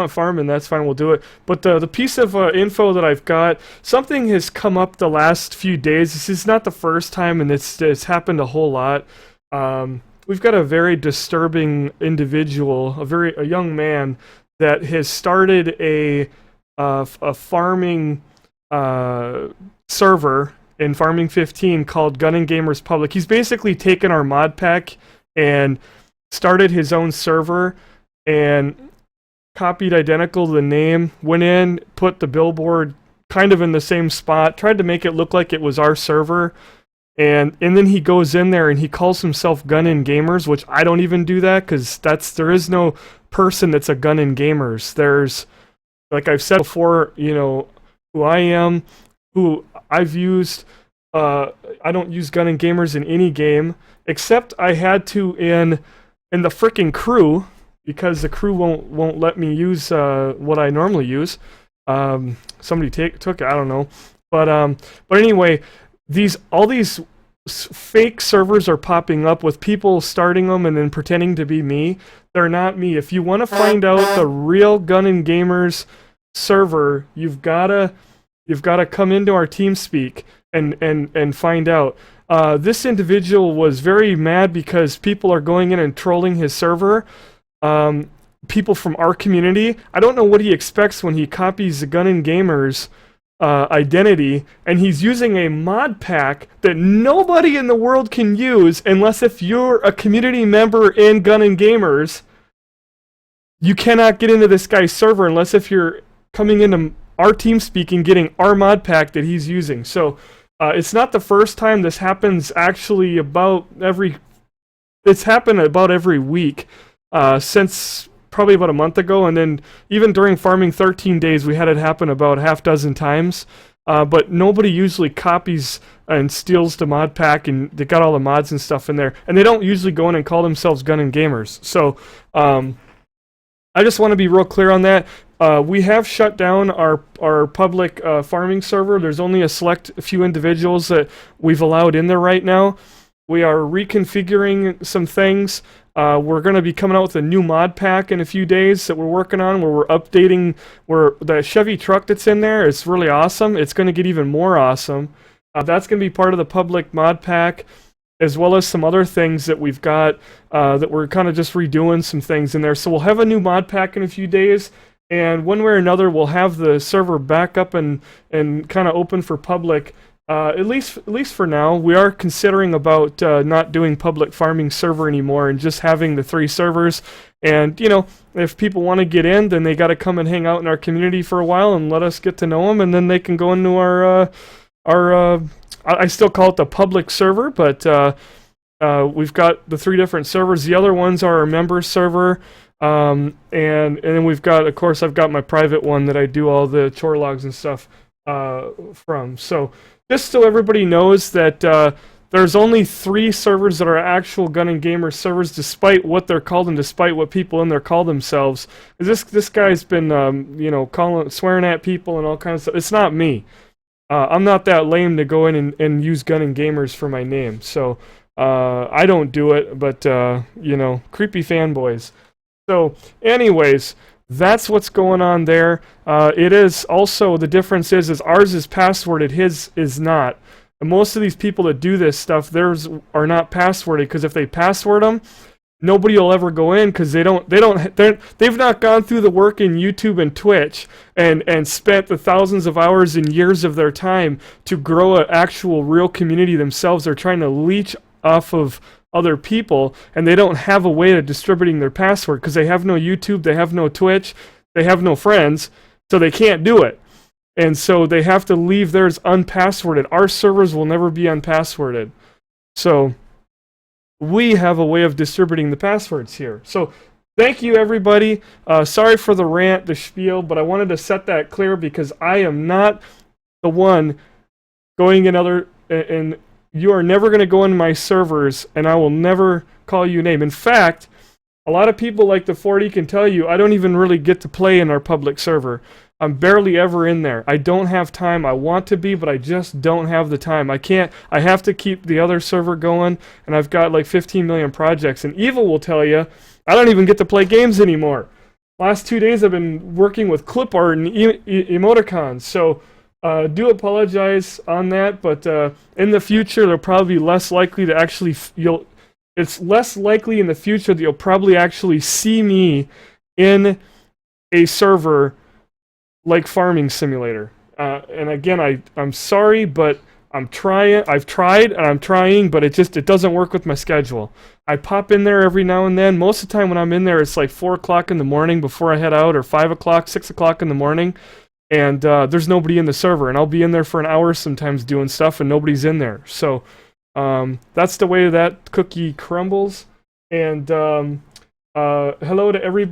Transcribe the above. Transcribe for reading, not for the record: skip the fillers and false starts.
want farming, that's fine, we'll do it. But the piece of info that I've got, something has come up the last few days. This is not the first time, and it's happened a whole lot. We've got a very disturbing individual, a young man that has started a farming server in Farming 15 called GunninGamerz Public. He's basically taken our mod pack and started his own server and copied identical the name, went in, put the billboard kind of in the same spot, tried to make it look like it was our server, and then he goes in there and he calls himself GunninGamerz, which I don't even do that, because there is no person that's a GunninGamerz. There's, like I've said before, you know, who I am, who I've used. I don't use GunninGamerz in any game, except I had to in the frickin' crew, because the crew won't let me use what I normally use. Somebody took it, I don't know. But anyway, all these fake servers are popping up with people starting them and then pretending to be me. They're not me. If you want to find out the real GunninGamerz server, you've gotta come into our TeamSpeak and find out. This individual was very mad because people are going in and trolling his server. People from our community. I don't know what he expects when he copies the GunninGamerz identity, and he's using a mod pack that nobody in the world can use unless if you're a community member in GunninGamerz. You cannot get into this guy's server unless if you're coming into our TeamSpeak and getting our mod pack that he's using. So it's not the first time. This happens actually it's happened about every week since probably about a month ago, and then even during Farming 13 days we had it happen about half dozen times. But nobody usually copies and steals the mod pack, and they got all the mods and stuff in there, and they don't usually go in and call themselves GunninGamerz. So I just want to be real clear on that. We have shut down our public farming server. There's only a select few individuals that we've allowed in there right now. We are reconfiguring some things. We're going to be coming out with a new mod pack in a few days that we're working on, where we're updating the Chevy truck that's in there. It's really awesome. It's going to get even more awesome. That's going to be part of the public mod pack, as well as some other things that we've got that we're kind of just redoing some things in there. So we'll have a new mod pack in a few days, and one way or another we'll have the server back up and kind of open for public. At least for now. We are considering about not doing public farming server anymore and just having the 3 servers. And you know, if people want to get in, then they got to come and hang out in our community for a while and let us get to know them, and then they can go into our I still call it the public server, but we've got the 3 different servers. The other ones are our members server, and then we've got, of course, I've got my private one that I do all the chore logs and stuff from. So just so everybody knows that there's only 3 servers that are actual GunninGamerz servers, despite what they're called and despite what people in there call themselves. This guy's been you know, swearing at people and all kinds of stuff. It's not me. I'm not that lame to go in and use GunninGamerz for my name. So I don't do it, but you know, creepy fanboys. So anyways, that's what's going on there. It is also, the difference is ours is passworded, his is not. And most of these people that do this stuff, theirs are not passworded, because if they password them, nobody will ever go in, because they've not gone through the work in YouTube and Twitch and spent the thousands of hours and years of their time to grow an actual real community themselves. They're trying to leech off of other people, and they don't have a way of distributing their password, because they have no YouTube, they have no Twitch, they have no friends, so they can't do it. And so they have to leave theirs unpassworded. Our servers will never be unpassworded. So we have a way of distributing the passwords here. So thank you, everybody. Sorry for the rant, the spiel, but I wanted to set that clear, because I am not the one going in and you are never going to go into my servers, and I will never call you a name. In fact, a lot of people like the 40 can tell you I don't even really get to play in our public server. I'm barely ever in there. I don't have time. I want to be, but I just don't have the time. I can't. I have to keep the other server going, and I've got like 15 million projects. And Evil will tell you I don't even get to play games anymore. last 2 days I've been working with clip art and emoticons, so do apologize on that, but in the future they'll probably be less likely to actually it's less likely in the future that you'll probably actually see me in a server like Farming Simulator. And again, I'm sorry, but I've tried and I'm trying, but it doesn't work with my schedule. I pop in there every now and then. Most of the time when I'm in there, it's like 4 o'clock in the morning before I head out, or 5 o'clock, 6 o'clock in the morning, and there's nobody in the server, and I'll be in there for an hour sometimes doing stuff, and nobody's in there. So that's the way that cookie crumbles. And hello to everybody.